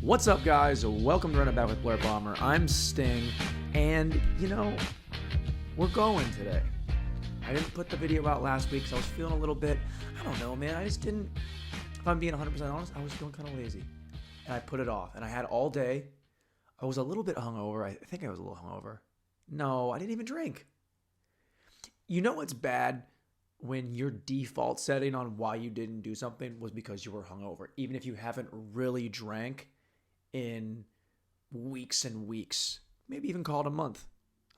What's up, guys? Welcome to Run It Back with Blair Bomber. I'm Sting, and we're going today. I didn't put the video out last week because I was feeling a little bit, I don't know, man. I just didn't, if I'm being 100% honest, I was feeling kind of lazy. And I put it off, and I had all day. I was a little bit hungover. I think I was a little hungover. No, I didn't even drink. You know what's bad? When your default setting on why you didn't do something was because you were hungover, even if you haven't really drank in weeks and weeks, maybe even call it a month.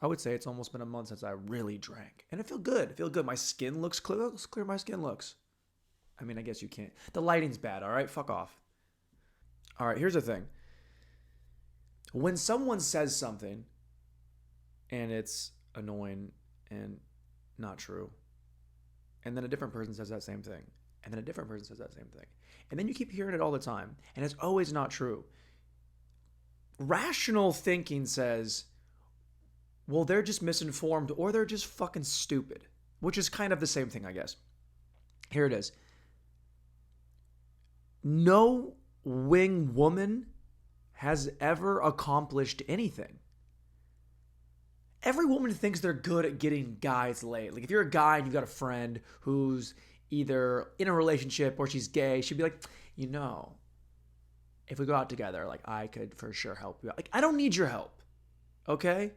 I would say it's almost been a month since I really drank, and I feel good. I feel good. My skin looks clear. Look how clear my skin looks. I mean, I guess you can't. The lighting's bad. All right, fuck off. All right, here's the thing. When someone says something and it's annoying and not true, and then a different person says that same thing, and then a different person says that same thing, and then you keep hearing it all the time, and it's always not true. Rational thinking says, well, they're just misinformed or they're just fucking stupid, which is kind of the same thing, I guess. Here it is. No wing woman has ever accomplished anything. Every woman thinks they're good at getting guys laid. Like if you're a guy and you've got a friend who's either in a relationship or she's gay, she'd be like, if we go out together, like I could for sure help you out. Like I don't need your help. Okay?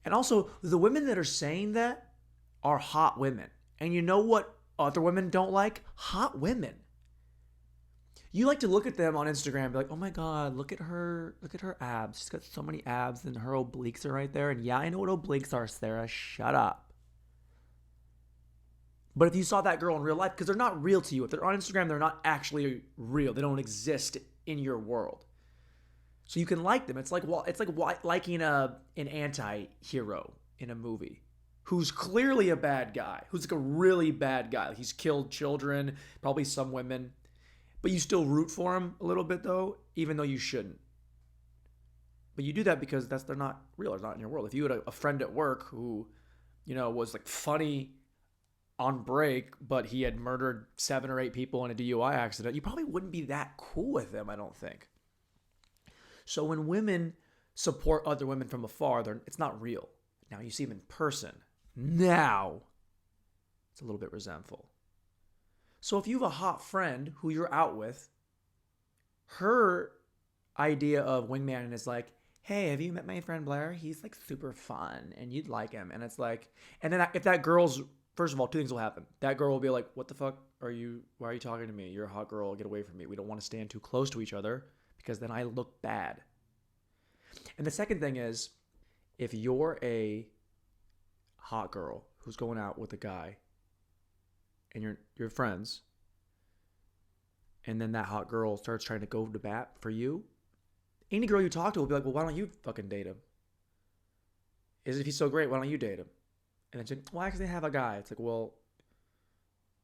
And also, the women that are saying that are hot women. And you know what other women don't like? Hot women. You like to look at them on Instagram and be like, oh my God, look at her abs. She's got so many abs and her obliques are right there. And yeah, I know what obliques are, Sarah. Shut up. But if you saw that girl in real life, because they're not real to you. If they're on Instagram, they're not actually real. They don't exist in your world. So you can like them. It's like liking an anti-hero in a movie who's clearly a bad guy, who's like a really bad guy. He's killed children, probably some women. But you still root for him a little bit, though, even though you shouldn't. But you do that because they're not real. They're not in your world. If you had a friend at work who, was like funny on break, but he had murdered 7 or 8 people in a DUI accident, you probably wouldn't be that cool with them, I don't think. So when women support other women from afar, it's not real. Now you see them in person. Now it's a little bit resentful. So if you have a hot friend who you're out with, her idea of wingman is like, hey, have you met my friend Blair? He's like super fun and you'd like him. And it's like, and then if that girl's, first of all, 2 things will happen. That girl will be like, what the fuck why are you talking to me? You're a hot girl, get away from me. We don't want to stand too close to each other because then I look bad. And the second thing is, if you're a hot girl who's going out with a guy and you're friends, and then that hot girl starts trying to go to bat for you, any girl you talk to will be like, well, why don't you fucking date him? If he's so great, why don't you date him? And then she's like, well, actually, they have a guy. It's like, well,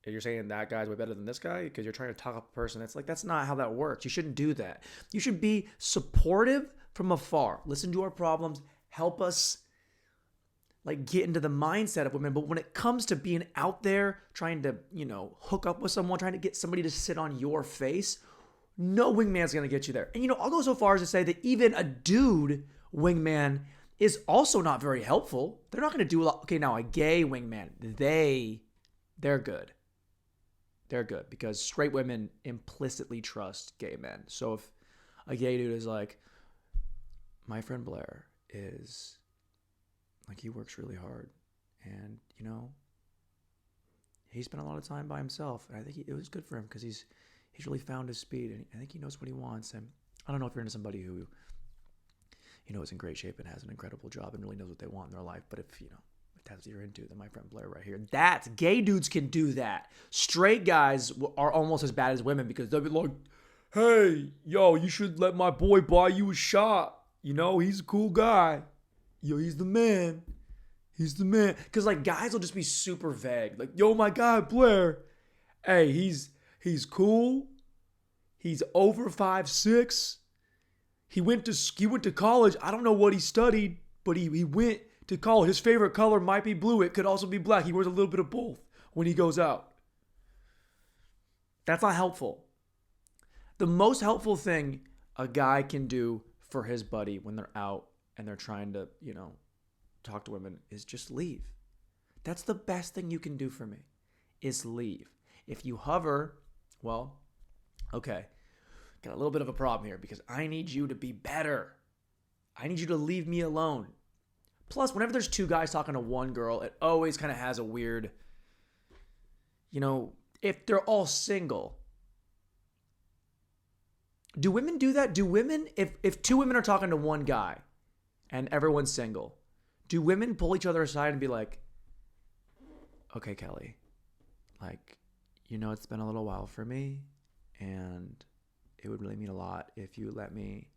you're saying that guy's way better than this guy because you're trying to talk up a person. It's like, that's not how that works. You shouldn't do that. You should be supportive from afar. Listen to our problems. Help us get into the mindset of women. But when it comes to being out there, trying to, hook up with someone, trying to get somebody to sit on your face, no wingman's going to get you there. And, I'll go so far as to say that even a dude wingman is also not very helpful. They're not going to do a lot. Okay, now a gay wingman, they're good. They're good because straight women implicitly trust gay men. So if a gay dude is like, my friend Blair is he works really hard and, he spent a lot of time by himself. And I think it was good for him because he's really found his speed and I think he knows what he wants. And I don't know if you're into somebody who, is in great shape and has an incredible job and really knows what they want in their life. But if that's what you're into, then my friend Blair right here. That's gay dudes can do that. Straight guys are almost as bad as women because they'll be like, hey, yo, you should let my boy buy you a shot. He's a cool guy. Yo, he's the man. He's the man. Because guys will just be super vague. Like, yo, my guy Blair. Hey, he's cool. He's over 5'6". He went to college. I don't know what he studied, but he went to college. His favorite color might be blue. It could also be black. He wears a little bit of both when he goes out. That's not helpful. The most helpful thing a guy can do for his buddy when they're out and they're trying to, talk to women is just leave. That's the best thing you can do for me, is leave. If you hover, well, okay, got a little bit of a problem here because I need you to be better. I need you to leave me alone. Plus, whenever there's two guys talking to one girl, it always kind of has a weird, if they're all single. Do women do that? Do women, if two women are talking to one guy and everyone's single, do women pull each other aside and be like, okay, Kelly, it's been a little while for me and it would really mean a lot if you let me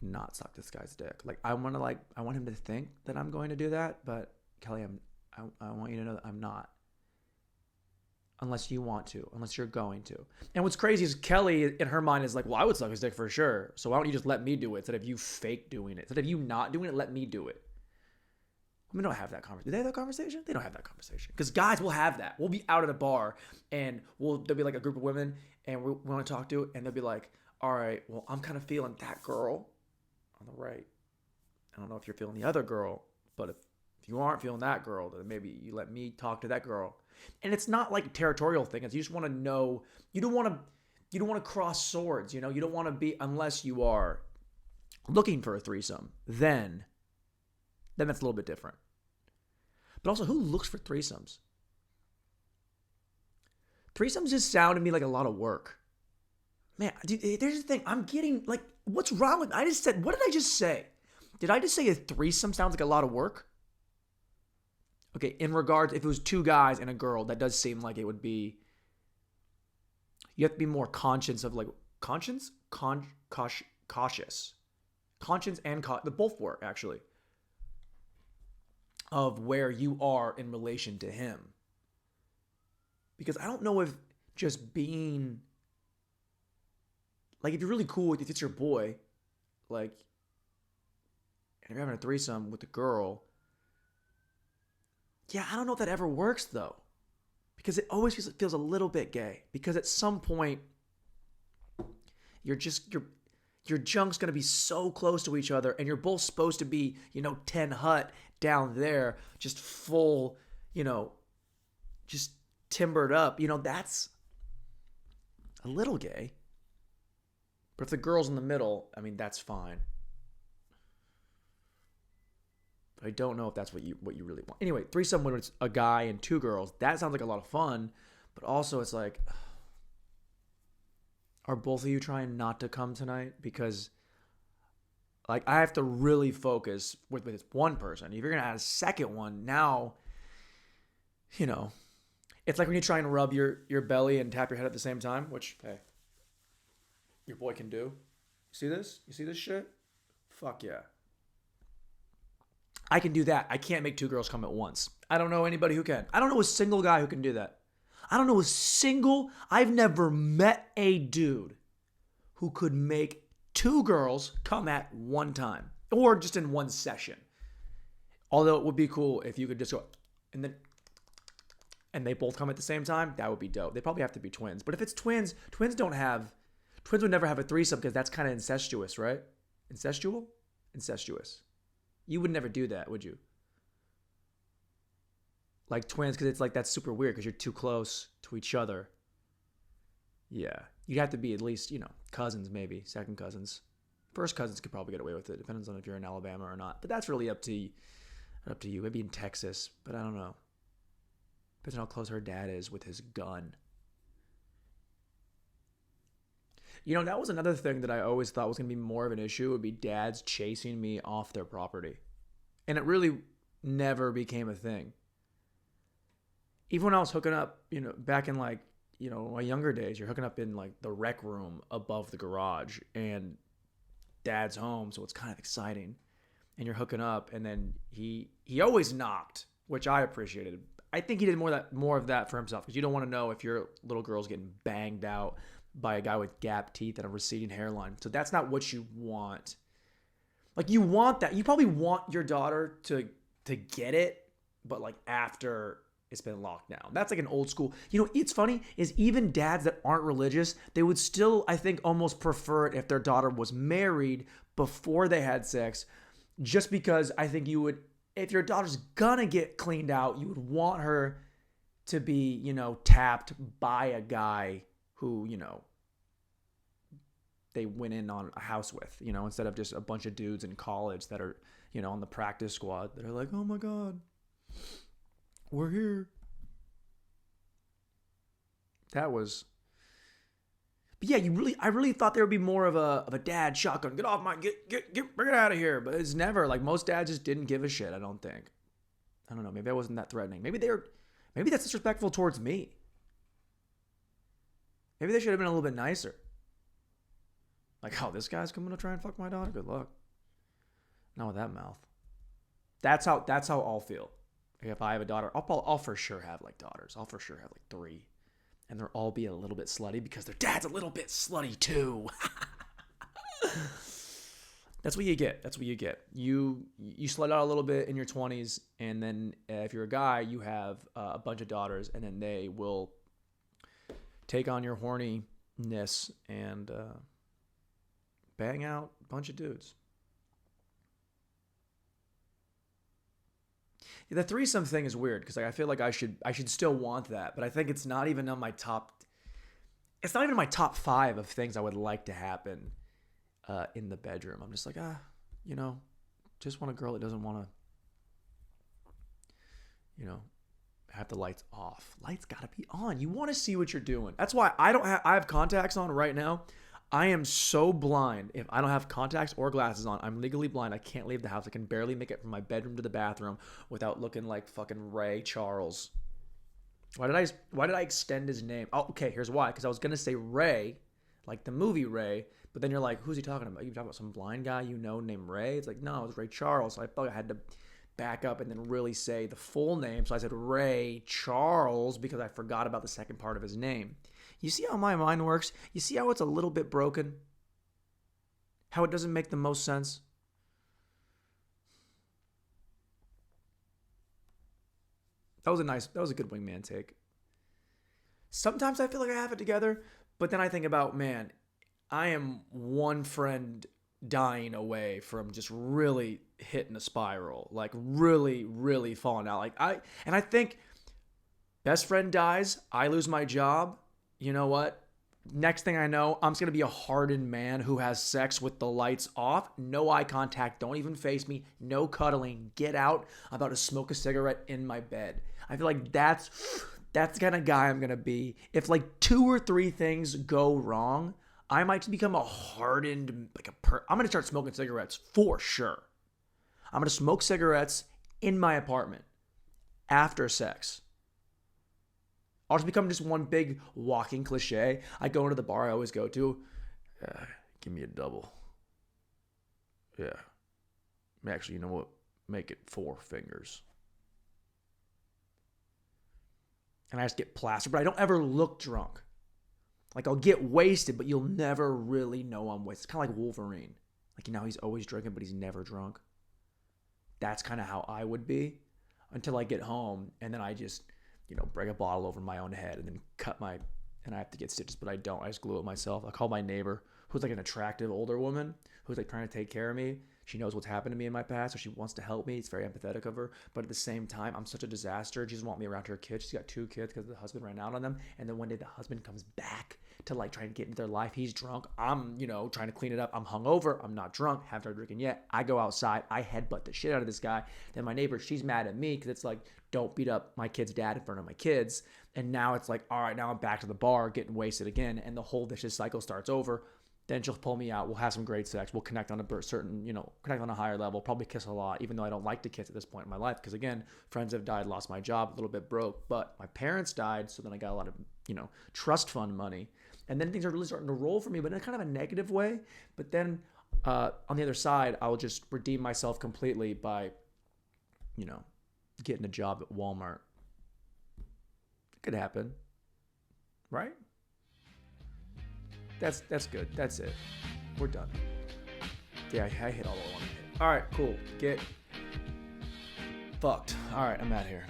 not suck this guy's dick. I want him to think that I'm going to do that, but Kelly, I want you to know that I'm not. Unless you want to, unless you're going to. And what's crazy is Kelly, in her mind, is like, well, I would suck his dick for sure. So why don't you just let me do it instead of you fake doing it? Instead of you not doing it, let me do it. Women don't have that conversation. Do they have that conversation? They don't have that conversation. Because guys will have that. We'll be out at a bar and there'll be a group of women and we want to talk to, and they'll be like, all right, well, I'm kind of feeling that girl on the right. I don't know if you're feeling the other girl, but if you aren't feeling that girl, then maybe you let me talk to that girl. And it's not like a territorial thing. It's you just want to know. You don't want to cross swords. You don't want to be, unless you are looking for a threesome. Then that's a little bit different. But also, who looks for threesomes? Threesomes just sound to me like a lot of work. Man, dude, there's the thing. I'm getting what's wrong with? What did I just say? Did I just say a threesome sounds like a lot of work? Okay, in regards, if it was two guys and a girl, that does seem like it would be, you have to be more conscious of cautious. Conscience and they both work, actually, of where you are in relation to him. Because I don't know if just being, if you're really cool, if it's your boy, and you're having a threesome with a girl, yeah, I don't know if that ever works, though. Because it always feels a little bit gay. Because at some point, your junk's going to be so close to each other, and you're both supposed to be, 10 hut down there, just full, just timbered up. That's a little gay. But if the girl's in the middle, that's fine. But I don't know if that's what you really want. Anyway, threesome when it's a guy and two girls, that sounds like a lot of fun. But also it's like, are both of you trying not to come tonight? Because I have to really focus with this one person. If you're going to add a second one, now, it's like when you try and rub your belly and tap your head at the same time, which, hey, your boy can do. You see this? You see this shit? Fuck yeah. I can do that. I can't make two girls come at once. I don't know anybody who can. I don't know a single guy who can do that. I've never met a dude who could make two girls come at one time or just in one session. Although it would be cool if you could just go and they both come at the same time. That would be dope. They probably have to be twins. But if it's twins would never have a threesome because that's kind of incestuous, right? Incestual? Incestuous. You would never do that, would you? Twins, because it's that's super weird because you're too close to each other. Yeah. You'd have to be at least, cousins maybe, second cousins. First cousins could probably get away with it. Depends on if you're in Alabama or not. But that's really up to you. Maybe in Texas, but I don't know. Depends on how close her dad is with his gun. That was another thing that I always thought was going to be more of an issue, would be dads chasing me off their property. And it really never became a thing. Even when I was hooking up, back in my younger days, you're hooking up in the rec room above the garage and dad's home, so it's kind of exciting. And you're hooking up, and then he always knocked, which I appreciated. I think he did more of that for himself, because you don't want to know if your little girl's getting banged out by a guy with gap teeth and a receding hairline. So that's not what you want. You want that. You probably want your daughter to get it, but after it's been locked down. That's like an old school. You know, it's funny is even dads that aren't religious, they would still, I think, almost prefer it if their daughter was married before they had sex, just because I think you would, if your daughter's gonna get cleaned out, you would want her to be, you know, tapped by a guy who, you know, they went in on a house with, you know, instead of just a bunch of dudes in college that are, you know, on the practice squad that are like, oh my God, we're here. That was, but yeah, I really thought there would be more of a dad shotgun. Get off my, bring it out of here. But it's never, like, most dads just didn't give a shit, I don't think. I don't know. Maybe I wasn't that threatening. Maybe that's disrespectful towards me. Maybe they should have been a little bit nicer. Like, oh, this guy's coming to try and fuck my daughter? Good luck. Not with that mouth. That's how I'll feel. Like, if I have a daughter, I'll for sure have, like, daughters. I'll for sure have, like, 3. And they'll all be a little bit slutty because their dad's a little bit slutty too. That's what you get. That's what you get. You slut out a little bit in your 20s, and then if you're a guy, you have a bunch of daughters, and then they will take on your horniness and bang out a bunch of dudes. The threesome thing is weird because, like, I feel like I should still want that, but I think it's not even on my top. It's not even my top 5 of things I would like to happen in the bedroom. I'm just like, you know, just want a girl that doesn't want to, you know, have the lights off. Lights gotta be on. You want to see what you're doing. That's why I have contacts on right now. I am so blind. If I don't have contacts or glasses on, I'm legally blind. I can't leave the house. I can barely make it from my bedroom to the bathroom without looking like fucking Ray Charles. Why did I extend his name? Oh, okay, here's why. Because I was gonna say Ray, like the movie Ray, but then you're like, who's he talking about? You talking about some blind guy you know named Ray? It's like, no, it was Ray Charles. So I felt I had to back up and then really say the full name. So I said Ray Charles because I forgot about the second part of his name. You see how my mind works? You see how it's a little bit broken? How it doesn't make the most sense? That was a good wingman take. Sometimes I feel like I have it together, but then I think about, man, I am one friend dying away from just really hitting a spiral, like really, really falling out. I think best friend dies, I lose my job. You know what? Next thing I know, I'm just going to be a hardened man who has sex with the lights off, no eye contact, don't even face me, no cuddling, get out, I'm about to smoke a cigarette in my bed. I feel like that's the kind of guy I'm going to be. If like 2 or 3 things go wrong, I might become a hardened, I'm going to start smoking cigarettes for sure. I'm going to smoke cigarettes in my apartment after sex. I'll just become just one big walking cliche. I go into the bar I always go to. Give me a double. Yeah. Actually, you know what? Make it 4 fingers. And I just get plastered, but I don't ever look drunk. Like, I'll get wasted, but you'll never really know I'm wasted. It's kind of like Wolverine. Like, you know, he's always drinking, but he's never drunk. That's kind of how I would be until I get home, and then I just, you know, break a bottle over my own head and then and I have to get stitches, but I don't. I just glue it myself. I call my neighbor, who's like an attractive older woman, who's like trying to take care of me. She knows what's happened to me in my past, so she wants to help me. It's very empathetic of her. But at the same time, I'm such a disaster. She doesn't want me around her kids. She's got 2 kids because the husband ran out on them. And then one day the husband comes back to like try and get into their life. He's drunk. I'm, you know, trying to clean it up. I'm hungover. I'm not drunk. Haven't started drinking yet. I go outside. I headbutt the shit out of this guy. Then my neighbor, she's mad at me because it's like, don't beat up my kid's dad in front of my kids. And now it's like, all right, now I'm back to the bar getting wasted again. And the whole vicious cycle starts over. Then she'll pull me out. We'll have some great sex. We'll connect on a certain, you know, connect on a higher level. Probably kiss a lot, even though I don't like to kiss at this point in my life. Because again, friends have died, lost my job, a little bit broke. But my parents died, so then I got a lot of, you know, trust fund money. And then things are really starting to roll for me, but in a kind of a negative way. But then on the other side, I'll just redeem myself completely by, you know, getting a job at Walmart. It could happen, right? That's good. That's it. We're done. Yeah, I hit all I want to hit. All right, cool. Get fucked. All right, I'm out here.